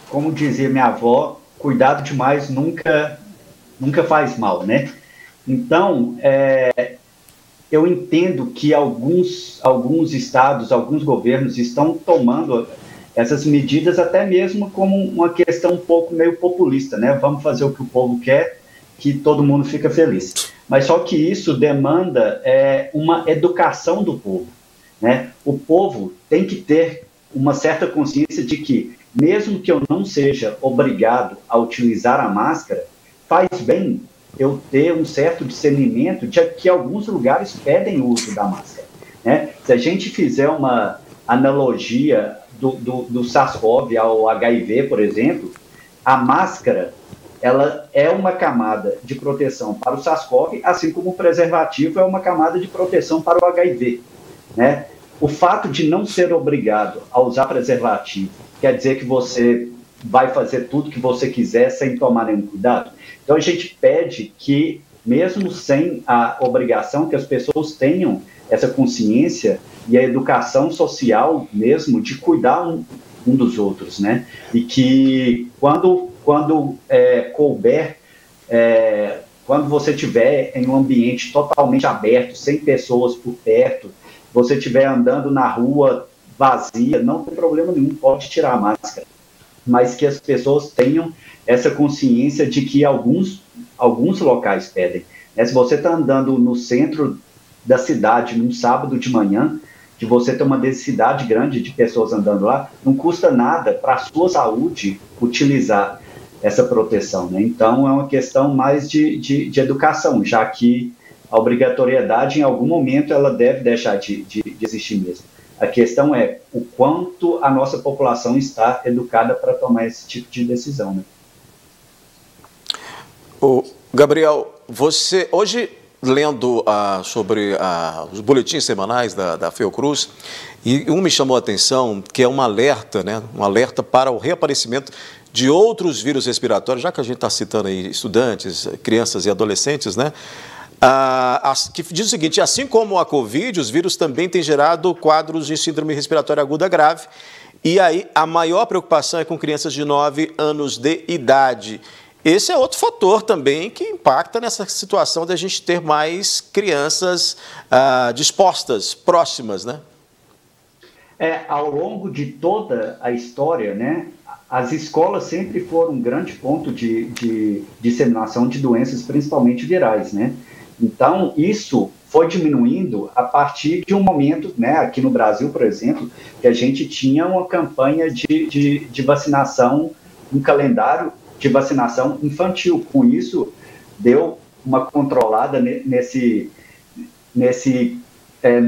como dizia minha avó, cuidado demais nunca faz mal, né? Então, eu entendo que alguns estados, alguns governos estão tomando essas medidas até mesmo como uma questão um pouco meio populista, né? Vamos fazer o que o povo quer, que todo mundo fica feliz. Mas só que isso demanda uma educação do povo, né? O povo tem que ter uma certa consciência de que, mesmo que eu não seja obrigado a utilizar a máscara, faz bem eu ter um certo discernimento de que alguns lugares pedem o uso da máscara, né? Se a gente fizer uma analogia do SARS-CoV ao HIV, por exemplo, a máscara, ela é uma camada de proteção para o SARS-CoV, assim como o preservativo é uma camada de proteção para o HIV, né? O fato de não ser obrigado a usar preservativo quer dizer que você vai fazer tudo que você quiser sem tomar nenhum cuidado? Então a gente pede que, mesmo sem a obrigação, que as pessoas tenham essa consciência e a educação social mesmo de cuidar um dos outros, né? E que quando couber, quando você estiver em um ambiente totalmente aberto, sem pessoas por perto, você estiver andando na rua vazia, não tem problema nenhum, pode tirar a máscara. Mas que as pessoas tenham essa consciência de que alguns locais pedem. Se você está andando no centro da cidade num sábado de manhã, que você tem uma densidade grande de pessoas andando lá, não custa nada para a sua saúde utilizar essa proteção, né? Então é uma questão mais de educação, já que a obrigatoriedade em algum momento ela deve deixar de existir mesmo. A questão é o quanto a nossa população está educada para tomar esse tipo de decisão, né? Gabriel, você hoje lendo sobre os boletins semanais da Fiocruz, e me chamou a atenção que é um alerta, né? Um alerta para o reaparecimento de outros vírus respiratórios, já que a gente está citando aí estudantes, crianças e adolescentes, né? Que diz o seguinte: assim como a Covid, os vírus também têm gerado quadros de síndrome respiratória aguda grave, e aí a maior preocupação é com crianças de 9 anos de idade. Esse é outro fator também que impacta nessa situação de a gente ter mais crianças dispostas, próximas, né? Ao longo de toda a história, né, as escolas sempre foram um grande ponto de disseminação de doenças, principalmente virais, né? Então, isso foi diminuindo a partir de um momento, né, aqui no Brasil, por exemplo, que a gente tinha uma campanha de vacinação, um calendário de vacinação infantil. Com isso, deu uma controlada nesse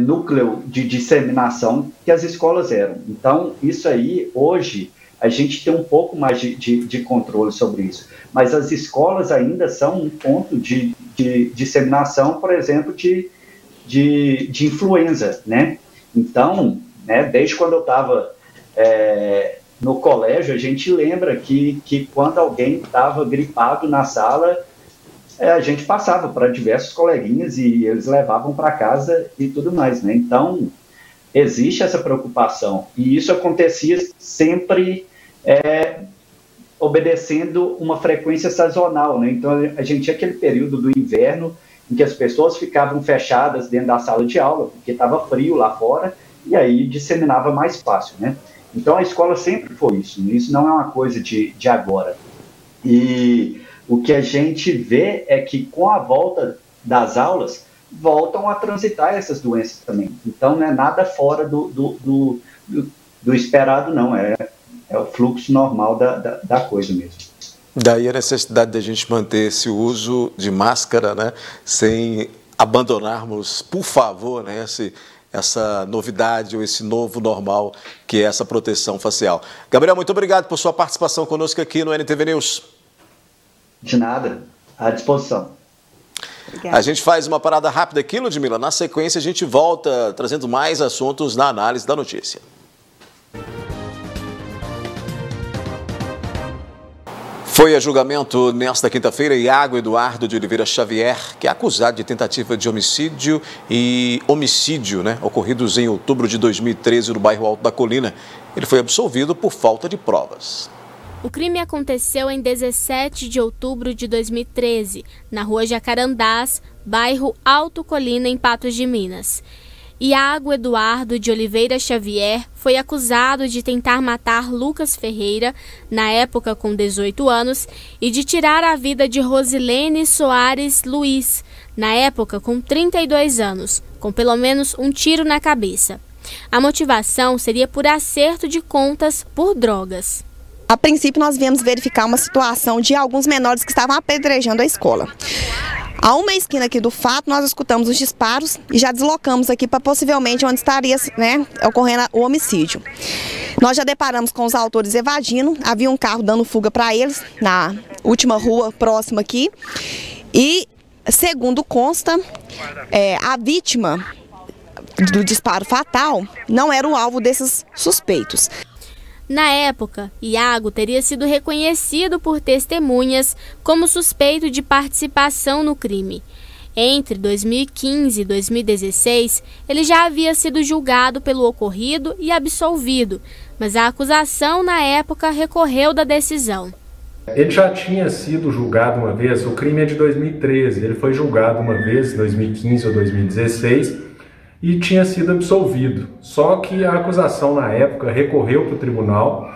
núcleo de disseminação que as escolas eram. Então, isso aí, hoje, a gente tem um pouco mais de controle sobre isso. Mas as escolas ainda são um ponto de disseminação, por exemplo, de influenza, né? Então, né, desde quando eu estava no colégio, a gente lembra que quando alguém estava gripado na sala, a gente passava para diversos coleguinhas e eles levavam para casa e tudo mais, né? Então, existe essa preocupação. E isso acontecia sempre obedecendo uma frequência sazonal, né? Então, a gente tinha aquele período do inverno em que as pessoas ficavam fechadas dentro da sala de aula, porque estava frio lá fora, e aí disseminava mais fácil, né? Então, a escola sempre foi isso. Isso não é uma coisa de agora. E o que a gente vê é que, com a volta das aulas, voltam a transitar essas doenças também. Então, não é nada fora do esperado, não. É o fluxo normal da coisa mesmo. Daí a necessidade de a gente manter esse uso de máscara, né, sem abandonarmos, por favor, né, essa novidade ou esse novo normal que é essa proteção facial. Gabriel, muito obrigado por sua participação conosco aqui no NTV News. De nada, à disposição. Obrigada. A gente faz uma parada rápida aqui, Ludmila. Na sequência, a gente volta trazendo mais assuntos na análise da notícia. Foi a julgamento nesta quinta-feira Iago Eduardo de Oliveira Xavier, que é acusado de tentativa de homicídio e homicídio, ocorridos em outubro de 2013 no bairro Alto da Colina. Ele foi absolvido por falta de provas. O crime aconteceu em 17 de outubro de 2013, na rua Jacarandás, bairro Alto Colina, em Patos de Minas. Iago Eduardo de Oliveira Xavier foi acusado de tentar matar Lucas Ferreira, na época com 18 anos, e de tirar a vida de Rosilene Soares Luiz, na época com 32 anos, com pelo menos um tiro na cabeça. A motivação seria por acerto de contas por drogas. A princípio, nós viemos verificar uma situação de alguns menores que estavam apedrejando a escola. A uma esquina aqui do fato, nós escutamos os disparos e já deslocamos aqui para possivelmente onde estaria ocorrendo o homicídio. Nós já deparamos com os autores evadindo, havia um carro dando fuga para eles na última rua próxima aqui. E, segundo consta, a vítima do disparo fatal não era o alvo desses suspeitos. Na época, Iago teria sido reconhecido por testemunhas como suspeito de participação no crime. Entre 2015 e 2016, ele já havia sido julgado pelo ocorrido e absolvido, mas a acusação na época recorreu da decisão. Ele já tinha sido julgado uma vez, o crime é de 2013, ele foi julgado uma vez em 2015 ou 2016, e tinha sido absolvido. Só que a acusação na época recorreu para o tribunal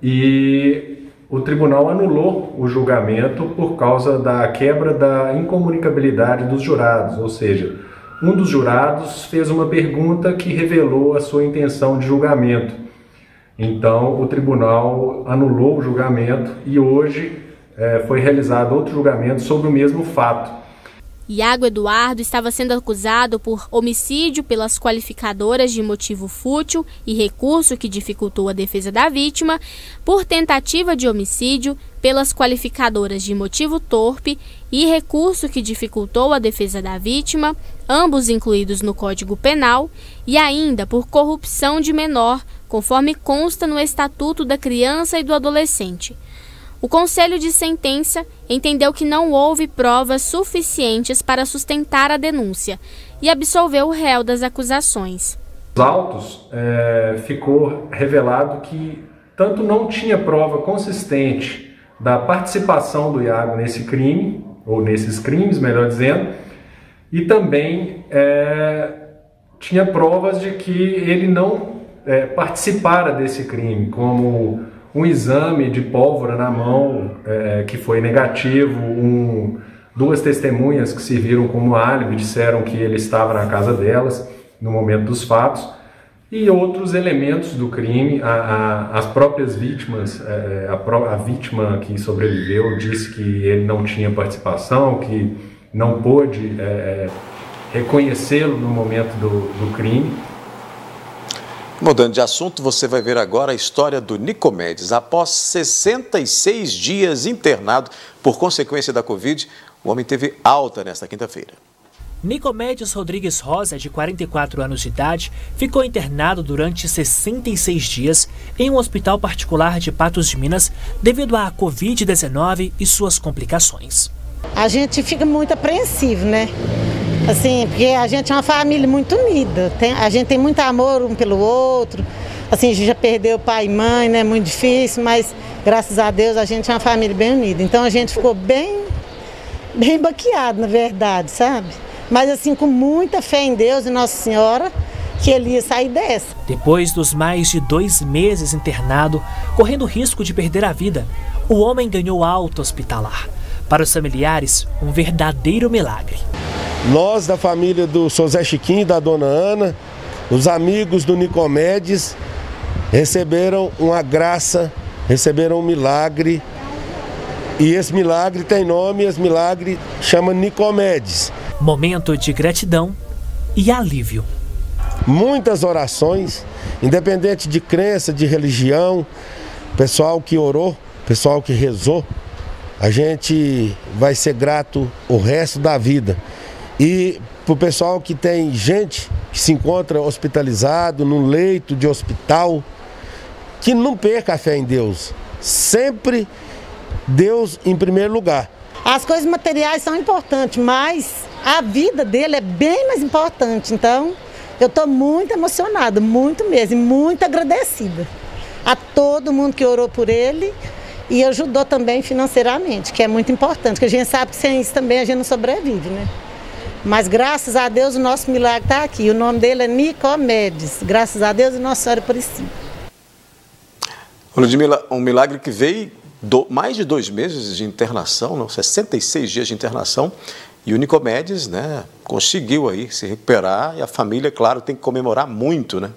e o tribunal anulou o julgamento por causa da quebra da incomunicabilidade dos jurados, ou seja, um dos jurados fez uma pergunta que revelou a sua intenção de julgamento. Então o tribunal anulou o julgamento e hoje foi realizado outro julgamento sobre o mesmo fato. Iago Eduardo estava sendo acusado por homicídio pelas qualificadoras de motivo fútil e recurso que dificultou a defesa da vítima, por tentativa de homicídio pelas qualificadoras de motivo torpe e recurso que dificultou a defesa da vítima, ambos incluídos no Código Penal, e ainda por corrupção de menor, conforme consta no Estatuto da Criança e do Adolescente. O Conselho de Sentença entendeu que não houve provas suficientes para sustentar a denúncia e absolveu o réu das acusações. Nos autos ficou revelado que tanto não tinha prova consistente da participação do Iago nesse crime, ou nesses crimes, melhor dizendo, e também tinha provas de que ele não participara desse crime, como um exame de pólvora na mão que foi negativo, duas testemunhas que serviram como álibi, disseram que ele estava na casa delas no momento dos fatos, e outros elementos do crime. As próprias vítimas, a vítima que sobreviveu disse que ele não tinha participação, que não pôde reconhecê-lo no momento do crime. Mudando de assunto, você vai ver agora a história do Nicomedes. Após 66 dias internado por consequência da Covid, o homem teve alta nesta quinta-feira. Nicomedes Rodrigues Rosa, de 44 anos de idade, ficou internado durante 66 dias em um hospital particular de Patos de Minas devido à Covid-19 e suas complicações. A gente fica muito apreensivo, né? Assim, porque a gente é uma família muito unida, a gente tem muito amor um pelo outro, assim, a gente já perdeu pai e mãe, né, muito difícil, mas graças a Deus a gente é uma família bem unida, então a gente ficou bem baqueado, na verdade, sabe? Mas assim, com muita fé em Deus e Nossa Senhora, que ele ia sair dessa. Depois dos mais de 2 meses internado, correndo risco de perder a vida, o homem ganhou alta hospitalar. Para os familiares, um verdadeiro milagre. Nós, da família do Sr. Zé Chiquinho e da Dona Ana, os amigos do Nicomedes, receberam uma graça, receberam um milagre. E esse milagre tem nome, esse milagre chama Nicomedes. Momento de gratidão e alívio. muitas orações, independente de crença, de religião, pessoal que orou, pessoal que rezou, a gente vai ser grato o resto da vida. E para o pessoal que tem gente que se encontra hospitalizado, num leito de hospital, que não perca a fé em Deus. Sempre Deus em primeiro lugar. As coisas materiais são importantes, mas a vida dele é bem mais importante. Então, eu estou muito emocionada, muito mesmo, e muito agradecida a todo mundo que orou por ele e ajudou também financeiramente, que é muito importante, porque a gente sabe que sem isso também a gente não sobrevive, né? Mas graças a Deus o nosso milagre está aqui. O nome dele é Nicomedes. Graças a Deus e Nossa Senhora Aparecida. Ludmila, um milagre que veio mais de 2 meses de internação, não, 66 dias de internação, e o Nicomedes, né, conseguiu aí se recuperar, e a família, claro, tem que comemorar muito, né?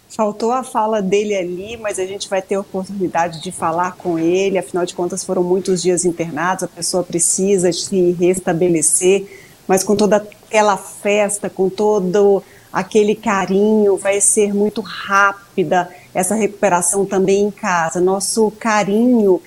Faltou a fala dele ali, mas a gente vai ter a oportunidade de falar com ele, afinal de contas foram muitos dias internados, a pessoa precisa se restabelecer, mas com toda aquela festa, com todo aquele carinho, vai ser muito rápida essa recuperação também em casa. Nosso carinho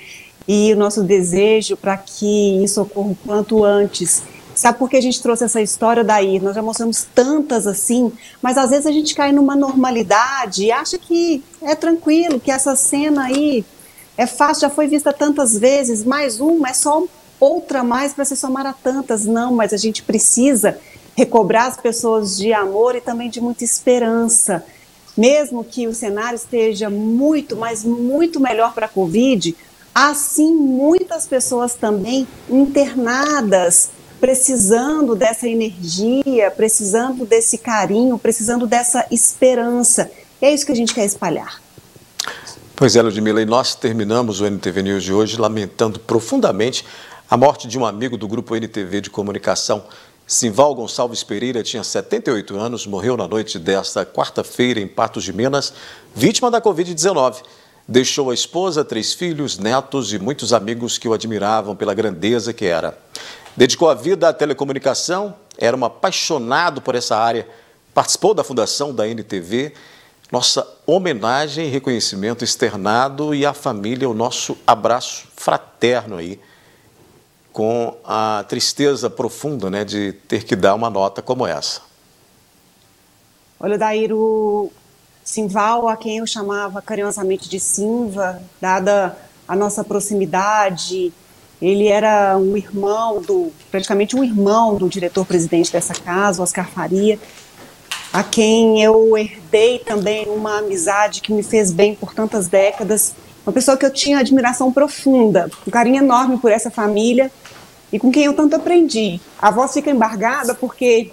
e o nosso desejo para que isso ocorra o quanto antes. Sabe por que a gente trouxe essa história daí? Nós já mostramos tantas assim, mas às vezes a gente cai numa normalidade e acha que é tranquilo, que essa cena aí é fácil, já foi vista tantas vezes, mais uma, é só outra mais para se somar a tantas. Não, mas a gente precisa recobrar as pessoas de amor e também de muita esperança. Mesmo que o cenário esteja muito, mas muito melhor para a Covid, assim muitas pessoas também internadas, precisando dessa energia, precisando desse carinho, precisando dessa esperança. E é isso que a gente quer espalhar. Pois é, Ludmila, e nós terminamos o NTV News de hoje lamentando profundamente a morte de um amigo do grupo NTV de comunicação. Simval Gonçalves Pereira tinha 78 anos, morreu na noite desta quarta-feira em Patos de Minas, vítima da Covid-19. Deixou a esposa, 3 filhos, netos e muitos amigos que o admiravam pela grandeza que era. Dedicou a vida à telecomunicação, era um apaixonado por essa área, participou da fundação da NTV. Nossa homenagem e reconhecimento externado, e à família o nosso abraço fraterno aí, com a tristeza profunda, né, de ter que dar uma nota como essa. Olha, Dair, o Simval, a quem eu chamava carinhosamente de Simva, dada a nossa proximidade, ele era um irmão, praticamente um irmão do diretor-presidente dessa casa, Oscar Faria, a quem eu herdei também uma amizade que me fez bem por tantas décadas, uma pessoa que eu tinha admiração profunda, um carinho enorme por essa família e com quem eu tanto aprendi. A voz fica embargada porque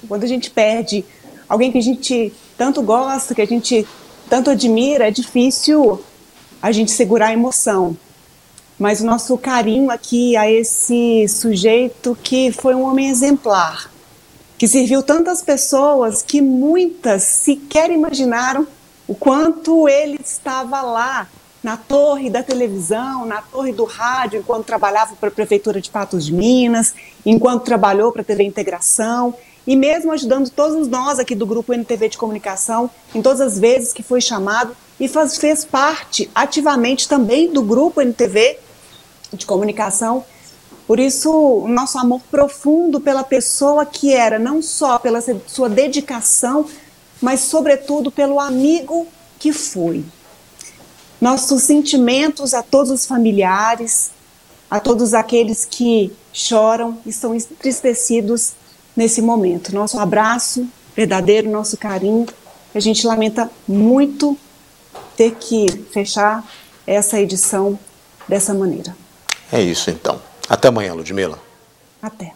quando a gente perde alguém que a gente tanto gosta, que a gente tanto admira, é difícil a gente segurar a emoção. Mas o nosso carinho aqui a esse sujeito que foi um homem exemplar, que serviu tantas pessoas que muitas sequer imaginaram o quanto ele estava lá, na torre da televisão, na torre do rádio, enquanto trabalhava para a Prefeitura de Patos de Minas, enquanto trabalhou para a TV Integração, e mesmo ajudando todos nós aqui do Grupo NTV de Comunicação, em todas as vezes que foi chamado, e fez parte ativamente também do Grupo NTV de Comunicação. Por isso, o nosso amor profundo pela pessoa que era, não só pela sua dedicação, mas sobretudo pelo amigo que foi. Nossos sentimentos a todos os familiares, a todos aqueles que choram e estão entristecidos nesse momento. Nosso abraço verdadeiro, nosso carinho. A gente lamenta muito ter que fechar essa edição dessa maneira. É isso então. Até amanhã, Ludmila. Até.